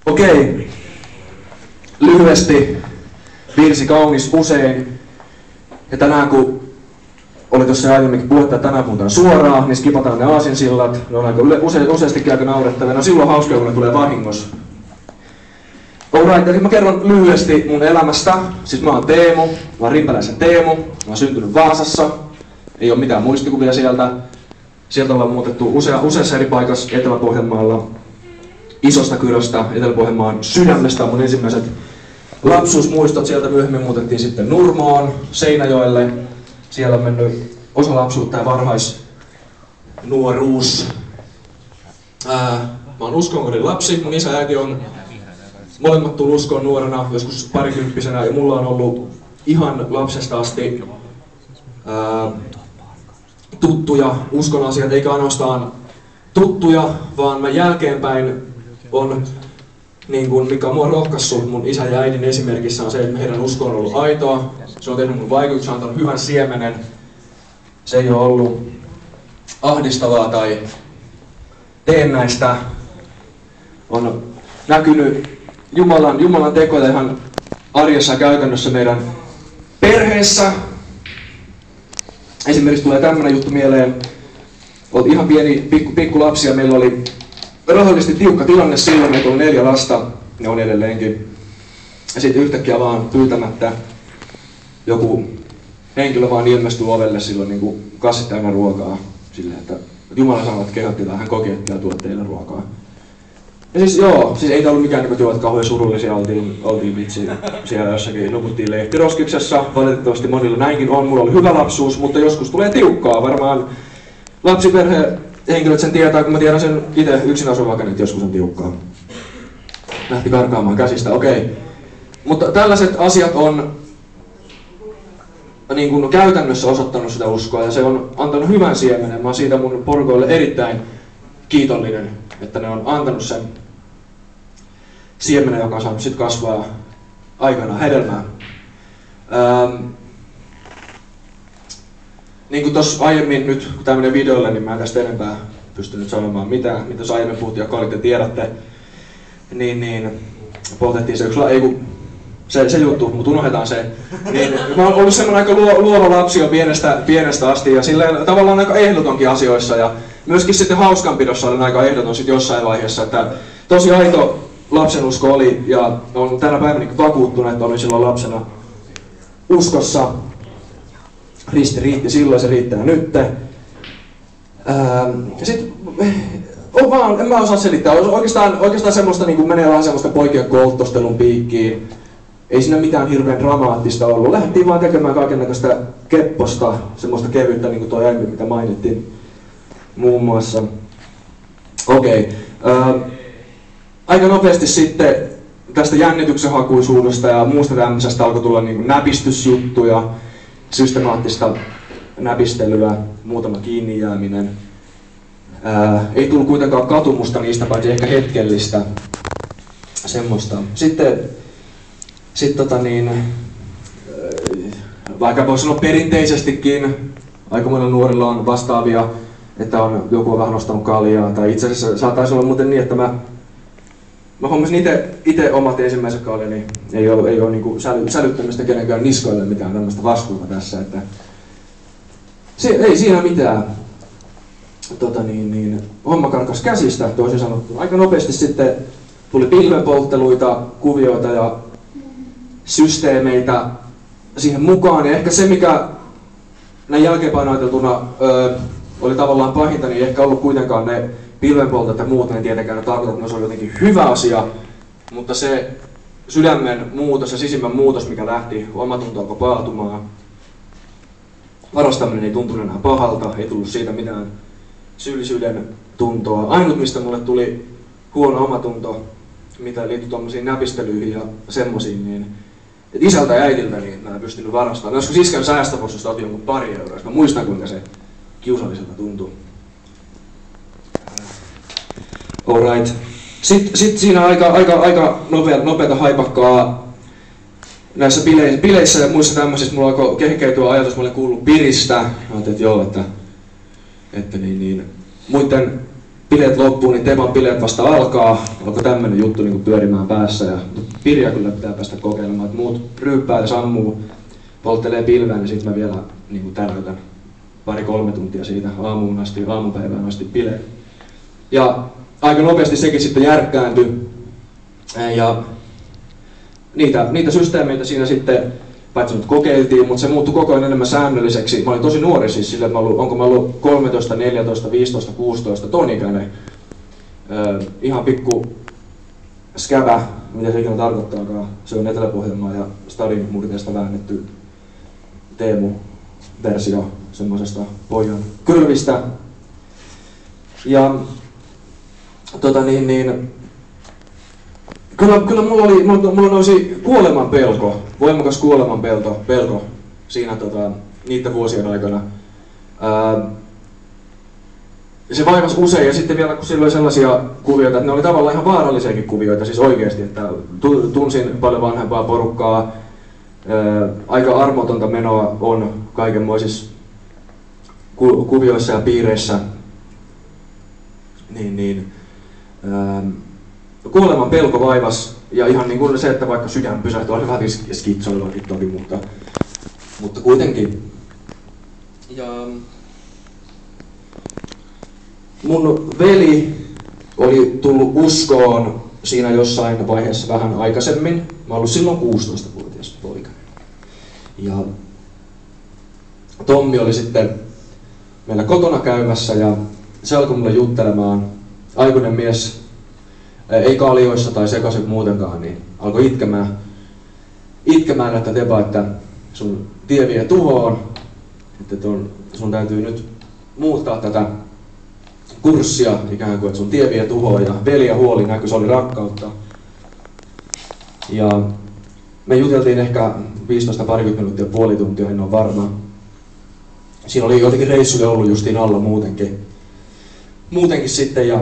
Okei. Lyhyesti. Virsi kaunis usein. Ja tänään kun oli tuossa aiemminkin puhetta, että tänään puhutaan suoraan, niin skipataan ne aasinsillat. Ne on aika useastikin aika naurettavia. No silloin hauskaa, kun ne tulee vahingossa. Alright, eli mä kerron lyhyesti mun elämästä. Siis mä oon Teemu, mä oon Rimpäläisen Teemu. Mä oon syntynyt Vaasassa. Ei oo mitään muistikuvia sieltä. Sieltä ollaan muutettu useassa eri paikassa Etelä-Pohjanmaalla. Isosta Kyröstä, Etelä-Pohjanmaan sydämestä on mun ensimmäiset lapsuusmuistot. Sieltä myöhemmin muutettiin sitten Nurmoon, Seinäjoelle. Siellä on mennyt osa lapsuutta ja varhaisnuoruus. Mä oon uskonkodin lapsi. Mun isä ja äiti on molemmat tullut uskoon nuorena, joskus parikymppisenä, ja mulla on ollut ihan lapsesta asti tuttuja uskon asiat, eikä ainoastaan tuttuja, vaan mä jälkeenpäin on, niin kun, mikä on mua rohkaissut mun isän ja äidin esimerkissä, on se, että heidän usko on ollut aitoa. Se on tehnyt mun vaikutuksen, se on antanut hyvän siemenen. Se ei ole ollut ahdistavaa tai teennäistä. On näkynyt Jumalan tekoja ihan arjessa ja käytännössä meidän perheessä. Esimerkiksi tulee tämmönen juttu mieleen. Oltiin ihan pieni pikku lapsia, meillä oli rahallisesti tiukka tilanne silloin, meillä oli 4 lasta, ne on edelleenkin. Ja sitten yhtäkkiä vaan pyytämättä joku henkilö vaan ilmestyi ovelle silloin niin kuin kassit täynnä ruokaa. Silleen, että Jumala sanoi, että kehotti, että hän koki, että tuo teille ruokaa. Ja siis siis ei tää ollut mikään niin että kauhean surullisia oltiin vitsi. Siellä jossakin nukuttiin lehtiroskiksessa. Valitettavasti monilla näinkin on. Mulla oli hyvä lapsuus, mutta joskus tulee tiukkaa. Varmaan lapsiperhehenkilöt sen tietää, kun mä tiedän sen itse yksin asuvakan, että joskus on tiukkaa. Lähti karkaamaan käsistä, okei. Mutta tällaiset asiat on niin kuin käytännössä osoittanut sitä uskoa ja se on antanut hyvän siemenen. Mä oon siitä mun porukoille erittäin kiitollinen, että ne on antanut sen siemenen, joka on saanut sit kasvaa aikanaan hedelmää. Niin kuin tuossa aiemmin, nyt kun tää menee videolle, niin mä en tästä enempää pystynyt sanomaan mitään. Mitä tuossa aiemmin puhuttiin, joka olitte tiedätte, niin poltettiin se se juttu, mutta unohdetaan se. Niin, mä oon ollut semmonen aika luova lapsi jo pienestä asti ja silleen tavallaan aika ehdotonkin asioissa. Ja myöskin sitten hauskanpidossa olin aika ehdoton sit jossain vaiheessa, että tosi aito lapsenusko oli ja on tänä päivänä vakuuttunut, että olin silloin lapsena uskossa. Risti riitti silloin, se riittää nytte. En mä osaa selittää. Oikeastaan semmoista niin kuin menee vähän semmoista poikien kolttostelun piikkiin. Ei siinä mitään hirveän dramaattista ollut. Lähdettiin vaan tekemään kaikennäköistä kepposta, semmoista kevyyttä, niin kuin tuo aiemmin, mitä mainittiin muun muassa. Okei. Aika nopeasti sitten tästä jännityksenhakuisuudesta ja muusta tämmöisestä alkoi tulla niin kuin näpistysjuttuja, systemaattista näpistelyä, muutama kiinni jääminen. Ei tullut kuitenkaan katumusta niistä, paitsi ehkä hetkellistä semmoista. Sitten vaikka voisi sanoa perinteisestikin, aika monilla nuorilla on vastaavia, että joku on vähän nostanut kaljaa, tai itse asiassa saattaisi olla muuten niin, että mä hommasin itse omat ensimmäiset kaljani, ei ole niinku sälyttämistä kenenkään niskoille mitään tämmöistä vastuuta tässä, että ei siinä mitään. Homma karkas käsistä, toisin sanottuna. Aika nopeasti sitten tuli pilvenpoltteluita, kuvioita ja systeemeitä siihen mukaan. Ja ehkä se, mikä näin jälkeenpäin ajateltuna oli tavallaan pahinta, niin ei ehkä ollut kuitenkaan ne pilvenpoltot ja muut, niin tietenkään tarkoita, että ne oli jotenkin hyvä asia. Mutta se sydämen muutos ja sisimmän muutos, mikä lähti, omatunto alkoi paatumaan. Varastaminen ei tuntunut enää pahalta, ei tullut siitä mitään syyllisyyden tuntoa. Ainut, mistä mulle tuli huono omatunto, mitä liittyi tommosiin näpistelyihin ja semmosiin, niin että isältä ja äidiltä niin mä en pystynyt varastamaan. Joskus iskän säästöpossusta otin jonkun 2 euroa, mä muistan kuinka se kiusalliselta tuntui. Alright. Sitten siinä aika nopeata haipakkaa näissä bileissä ja muissa tämmöisissä mulla alkoi kehkeytyä ajatus, mä olin kuullut piristä. Mä ajattelin, että joo, että muiden bileet loppuu, niin Teeman bileet vasta alkaa. Alkoi tämmönen juttu niin pyörimään päässä. Ja Pirja kyllä pitää päästä kokeilemaan, että muut ryyppää ja sammuu, polttelee pilveä, niin sitten mä vielä niin täräytän 2-3 tuntia siitä aamupäivään asti bileet. Ja aika nopeasti sekin sitten järkkääntyi. Ja niitä systeemeitä siinä sitten, paitsi nyt kokeiltiin, mutta se muuttui koko ajan enemmän säännölliseksi. Mä olin tosi nuori siis sille, että onko mä ollut 13, 14, 15, 16, ton ikäinen. Ihan pikku skävä, mitä se ikinä tarkoittaakaan. Se on Etelä-Pohjanmaa ja Stadin murteesta väännetty Teemu-versio semmoisesta pojan kylvistä. Ja Kyllä mulla nousi kuoleman pelko, voimakas kuoleman pelko siinä niiden vuosien aikana. Se vaivasi usein ja sitten vielä kun sillä oli sellaisia kuvioita, että ne oli tavallaan ihan vaarallisiakin kuvioita, siis oikeasti, että tunsin paljon vanhempaa porukkaa, aika armotonta menoa on kaikenmoisissa kuvioissa ja piireissä. Kuoleman pelko vaivas ja ihan niin kuin se, että vaikka sydän pysähtyi, oli vähän skitsoiluakin toki, mutta kuitenkin. Ja mun veli oli tullut uskoon siinä jossain vaiheessa vähän aikaisemmin. Mä olin ollut silloin 16-vuotias poika. Ja Tommi oli sitten meillä kotona käymässä ja se alkoi mulle juttelemaan. Aikuinen mies, ei kaljoissa tai sekaisin muutenkaan, niin alkoi itkemään, että Teba, että sun tie vie tuhoon, että sun täytyy nyt muuttaa tätä kurssia ikään kuin, että sun tie vie tuhoon ja veli ja huoli näkyi, se oli rakkautta. Ja me juteltiin ehkä 15-20 minuuttia, puoli tuntia, en ole varma. Siinä oli jotenkin reissuja ollut justiin alla muutenkin sitten ja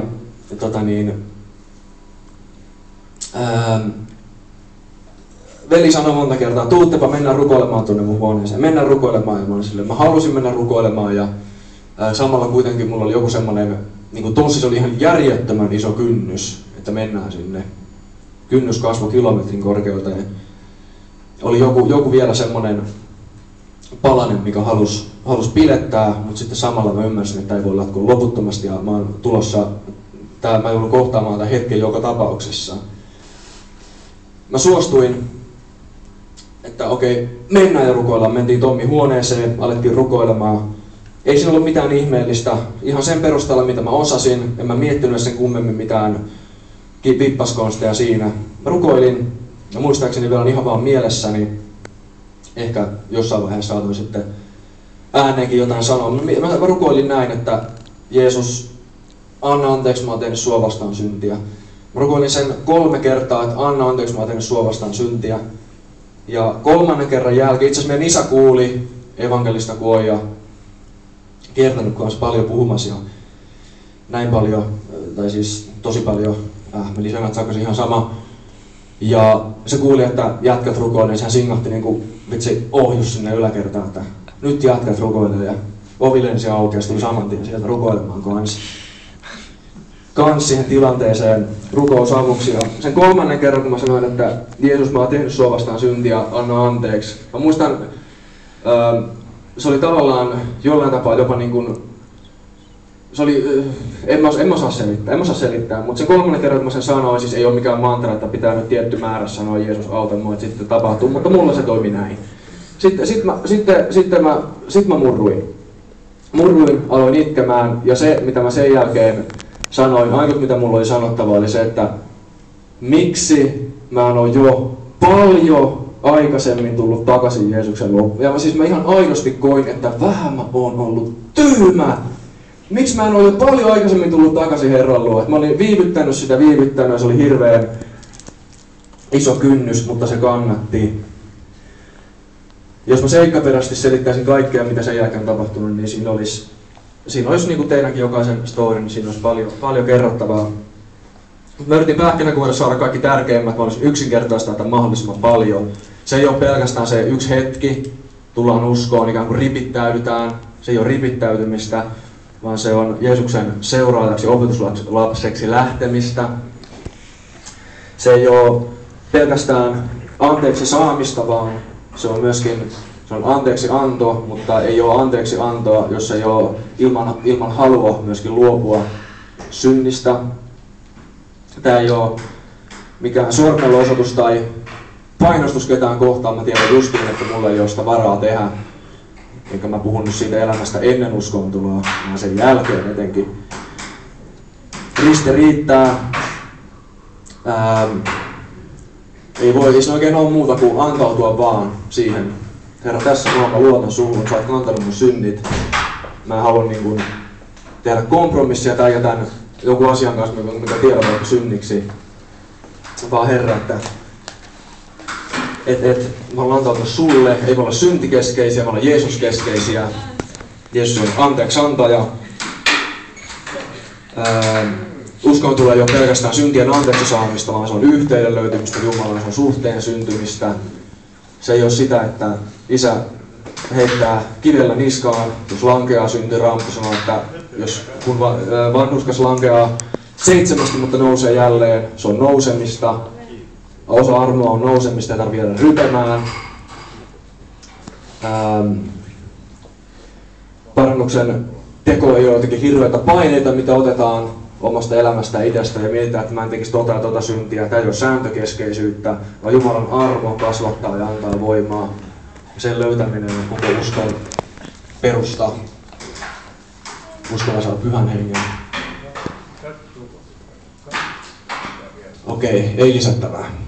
veli sanoi monta kertaa, tuuttepa mennään rukoilemaan tuonne mun huoneeseen, mennään rukoilemaan ja mä halusin mennä rukoilemaan ja samalla kuitenkin mulla oli joku semmoinen, niin tossi se oli ihan järjettömän iso kynnys, että mennään sinne. Kynnys kasvoi kilometrin korkeuteen. Oli joku vielä semmoinen palanen, mikä halusi pilettää, mutta sitten samalla mä ymmärsin, että ei voi latkua loputtomasti ja mä oon tulossa, mä joudun kohtaamaan tämän hetken joka tapauksessa. Mä suostuin, että okei, mennään ja rukoillaan. Mentiin Tommin huoneeseen, alettiin rukoilemaan. Ei siinä ollut mitään ihmeellistä. Ihan sen perusteella, mitä mä osasin. En mä miettinyt sen kummemmin mitään vippaskonsteja siinä. Mä rukoilin, ja muistaakseni vielä on ihan vaan mielessäni. Ehkä jossain vaiheessa saatoin sitten ääneenkin jotain sanoa. Mä rukoilin näin, että Jeesus, anna anteeksi, mä oon tehnyt sua vastaan syntiä. Mä rukoilin sen 3 kertaa, että anna anteeksi, mä oon tehnyt sua vastaan syntiä. Ja 3. kerran jälkeen, itse asiassa meidän isä kuuli evankelista, kun on ja kiertänyt kanssa paljon puhumassa ja näin paljon, tai siis tosi paljon, meni sanat takaisin ihan sama. Ja se kuuli, että jätkät rukoilee, niin hän singahti niinku vitsi ohjus sinne yläkertaan, että nyt jätkät rukoilee ja ovi lensi auki ja tuli saman tien sieltä rukoilemaan kans siihen tilanteeseen rukousavuksi. Ja sen 3. kerran, kun mä sanoin, että Jeesus, mä oon tehnyt sua vastaan syntiä, anna anteeksi. Mä muistan, se oli tavallaan jollain tapaa jopa niin kuin, se oli, en mä osaa selittää, mutta sen 3. kerran, kun mä sen sanoin, siis ei ole mikään mantra, että pitää nyt tietty määrä sanoa Jeesus auta mua, että sitten tapahtuu, mutta mulla se toimi näin. Sitten mä murruin, aloin itkemään ja se, mitä mä sen jälkeen sanoin, ainut mitä mulla oli sanottava oli se, että miksi mä oon jo paljon aikaisemmin tullut takaisin Jeesuksen luo. Ja mä ihan aidosti koin, että vähän mä oon ollut tyhmä. Miksi mä en ole jo paljon aikaisemmin tullut takaisin Herran luo? Mä olin viivyttänyt ja se oli hirveän iso kynnys, mutta se kannatti. Jos mä seikkaperäisesti selittäisin kaikkea, mitä sen jälkeen on tapahtunut, niin siinä olisi niin kuin teidänkin jokaisen story, niin siinä olisi paljon kerrottavaa. Mä yritin pähkinänkuoressa saada kaikki tärkeimmät, mä olisin yksinkertaistaa tätä mahdollisimman paljon. Se ei ole pelkästään se yksi hetki, tullaan uskoon, ikään kuin ripittäydytään. Se ei ole ripittäytymistä, vaan se on Jeesuksen seuraajaksi, opetuslapseksi lähtemistä. Se ei ole pelkästään anteeksi saamista, vaan se on myöskin anteeksi anto, mutta ei ole anteeksi antoa, jos ei ole ilman halua myöskin luopua synnistä. Tämä ei ole mikään sormella osoitus tai painostus ketään kohtaan. Mä tiedän justiin, että mulla ei ole sitä varaa tehdä. Enkä mä puhun nyt siitä elämästä ennen uskontuloa, vaan sen jälkeen etenkin. Risti riittää. Ei oikein ole muuta kuin antautua vaan siihen. Herra, tässä mä luotan suhun, sä oot kantanut mun synnit. Mä haluan niin kuin tehdä kompromissia tai jätän joku asian kanssa, mikä tiedän vaikka synniksi. Vaan Herra, että mä haluan antautua sulle, ei olla syntikeskeisiä, me ollaan Jeesus-keskeisiä. Jeesus on anteeksi antaja. Uskontulo ei ole pelkästään syntien anteeksi saamista, vaan se on yhteyden löytymistä Jumalaan, se on suhteen syntymistä. Se ei ole sitä, että isä heittää kivellä niskaan, jos lankeaa synti. Raamattu sanoo, että kun vanhurskas lankeaa 7, mutta nousee jälleen, se on nousemista. Osa armoa on nousemista, ei tarvitse jäädä rypemään. Parannuksen teko ei ole jotenkin hirveitä paineita, mitä otetaan omasta elämästä itsestä ja mietitään, että mä en tekisi tota ja tota syntiä. Tämä ei ole sääntökeskeisyyttä, vaan Jumalan armo kasvattaa ja antaa voimaa. Sen löytäminen on koko uskon perusta. Uskolla saa pyhän hengen. Okei, ei lisättävää.